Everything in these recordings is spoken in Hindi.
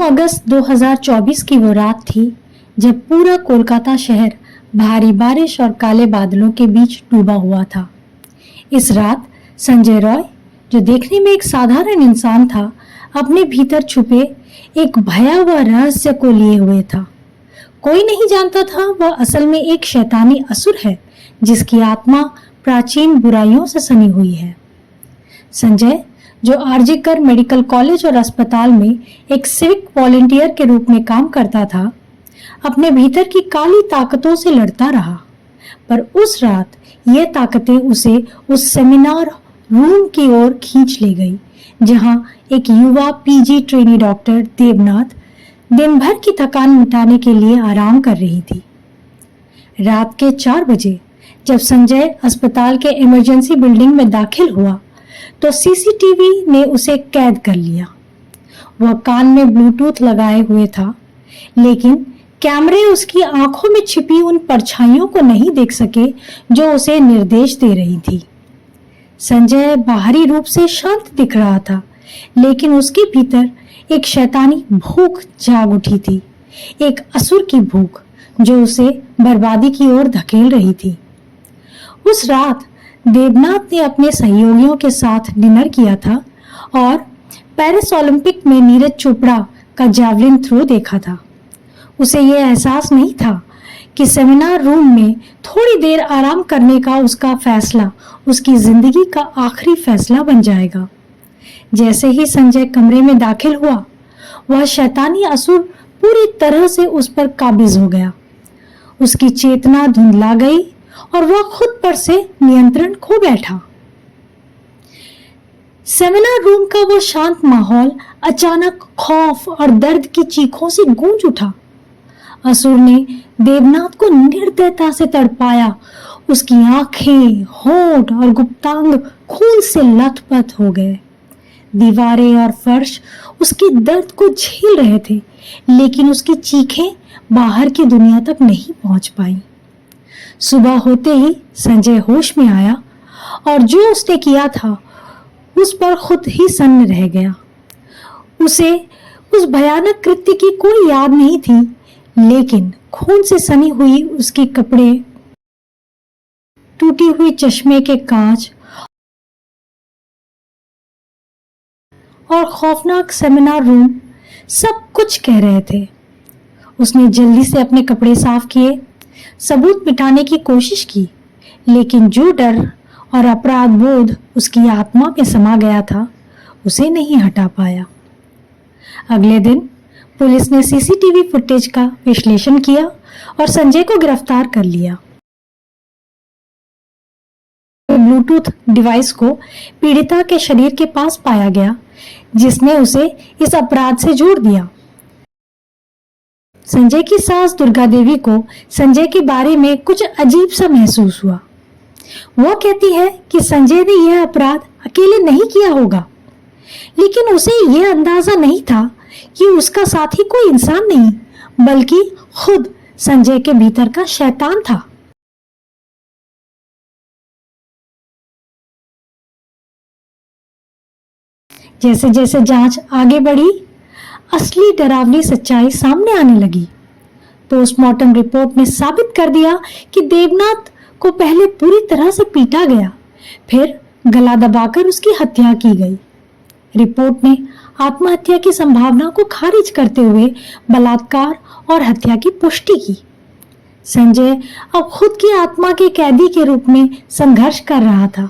अगस्त 2024 की वो रात थी जब पूरा कोलकाता शहर भारी बारिश और काले बादलों के बीच डूबा हुआ था। इस रात संजय रॉय, जो देखने में एक साधारण इंसान था, अपने भीतर छुपे एक भयावह रहस्य को लिए हुए था। कोई नहीं जानता था वह असल में एक शैतानी असुर है जिसकी आत्मा प्राचीन बुराइयों से सनी हुई है। संजय, जो आरजीकर मेडिकल कॉलेज और अस्पताल में एक सिविक वॉलंटियर के रूप में काम करता था, अपने भीतर की काली ताकतों से लड़ता रहा। पर उस रात ये ताकतें उसे उस सेमिनार रूम की ओर खींच ले गई जहां एक युवा पीजी ट्रेनी डॉक्टर देवनाथ दिन भर की थकान मिटाने के लिए आराम कर रही थी। रात के 4 बजे जब संजय अस्पताल के इमरजेंसी बिल्डिंग में दाखिल हुआ तो सीसीटीवी ने उसे कैद कर लिया। वह कान में ब्लूटूथ लगाए हुए था, लेकिन कैमरे उसकी आंखों में छिपी उन परछाइयों को नहीं देख सके जो उसे निर्देश दे रही थी। संजय बाहरी रूप से शांत दिख रहा था, लेकिन उसके भीतर एक शैतानी भूख जाग उठी थी, एक असुर की भूख जो उसे बर्बादी की ओर धकेल रही थी। उस रात देवनाथ ने अपने सहयोगियों के साथ डिनर किया था और पेरिस ओलंपिक में नीरज चोपड़ा का जैवलिन थ्रो देखा था। उसे यह एहसास नहीं था कि सेमिनार रूम में थोड़ी देर आराम करने का उसका फैसला उसकी जिंदगी का आखिरी फैसला बन जाएगा। जैसे ही संजय कमरे में दाखिल हुआ, वह शैतानी असुर पूरी तरह से उस पर काबिज हो गया। उसकी चेतना धुंधला गई और वह खुद पर से नियंत्रण खो बैठा। सेमिनार रूम का वो शांत माहौल अचानक खौफ और दर्द की चीखों से गूंज उठा। असुर ने देवनाथ को निर्दयता से तड़पाया। उसकी आंखें, होंठ और गुप्तांग खून से लथपथ हो गए। दीवारें और फर्श उसके दर्द को झेल रहे थे, लेकिन उसकी चीखें बाहर की दुनिया तक नहीं पहुंच पाई। सुबह होते ही संजय होश में आया और जो उसने किया था उस पर खुद ही सन्न रह गया। उसे उस भयानक कृत्य की कोई याद नहीं थी, लेकिन खून से सनी हुई उसके कपड़े, टूटी हुई चश्मे के कांच और खौफनाक सेमिनार रूम सब कुछ कह रहे थे। उसने जल्दी से अपने कपड़े साफ किए, सबूत मिटाने की कोशिश की, लेकिन जो डर और अपराध बोध उसकी आत्मा में समा गया था, उसे नहीं हटा पाया। अगले दिन पुलिस ने सीसीटीवी फुटेज का विश्लेषण किया और संजय को गिरफ्तार कर लिया। ब्लूटूथ डिवाइस को पीड़िता के शरीर के पास पाया गया, जिसने उसे इस अपराध से जोड़ दिया। संजय की सास दुर्गा देवी को संजय के बारे में कुछ अजीब सा महसूस हुआ। वो कहती है कि संजय ने यह अपराध अकेले नहीं किया होगा, लेकिन उसे यह अंदाजा नहीं था कि उसका साथी कोई इंसान नहीं, बल्कि खुद संजय के भीतर का शैतान था। जैसे जैसे जांच आगे बढ़ी, असली डरावनी सच्चाई सामने आने लगी। पोस्टमार्टम रिपोर्ट ने साबित कर दिया कि देवनाथ को पहले पूरी तरह से पीटा गया, फिर गला दबाकर उसकी हत्या की गई। रिपोर्ट ने आत्महत्या की संभावना को खारिज करते हुए बलात्कार और हत्या की पुष्टि की। संजय अब खुद की आत्मा के कैदी के रूप में संघर्ष कर रहा था।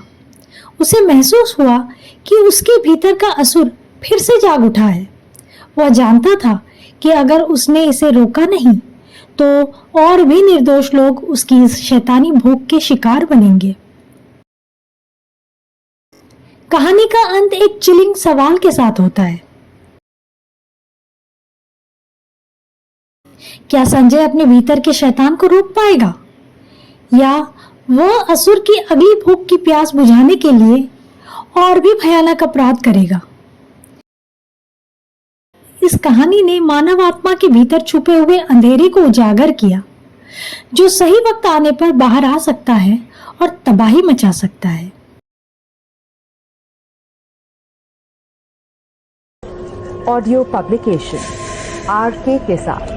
उसे महसूस हुआ कि उसके भीतर का असुर फिर से जाग उठा है। वह जानता था कि अगर उसने इसे रोका नहीं तो और भी निर्दोष लोग उसकी इस शैतानी भूख के शिकार बनेंगे। कहानी का अंत एक चिलिंग सवाल के साथ होता है। क्या संजय अपने भीतर के शैतान को रोक पाएगा, या वह असुर की अगली भूख की प्यास बुझाने के लिए और भी भयानक अपराध करेगा? इस कहानी ने मानव आत्मा के भीतर छुपे हुए अंधेरे को उजागर किया, जो सही वक्त आने पर बाहर आ सकता है और तबाही मचा सकता है। ऑडियो पब्लिकेशन RK के साथ।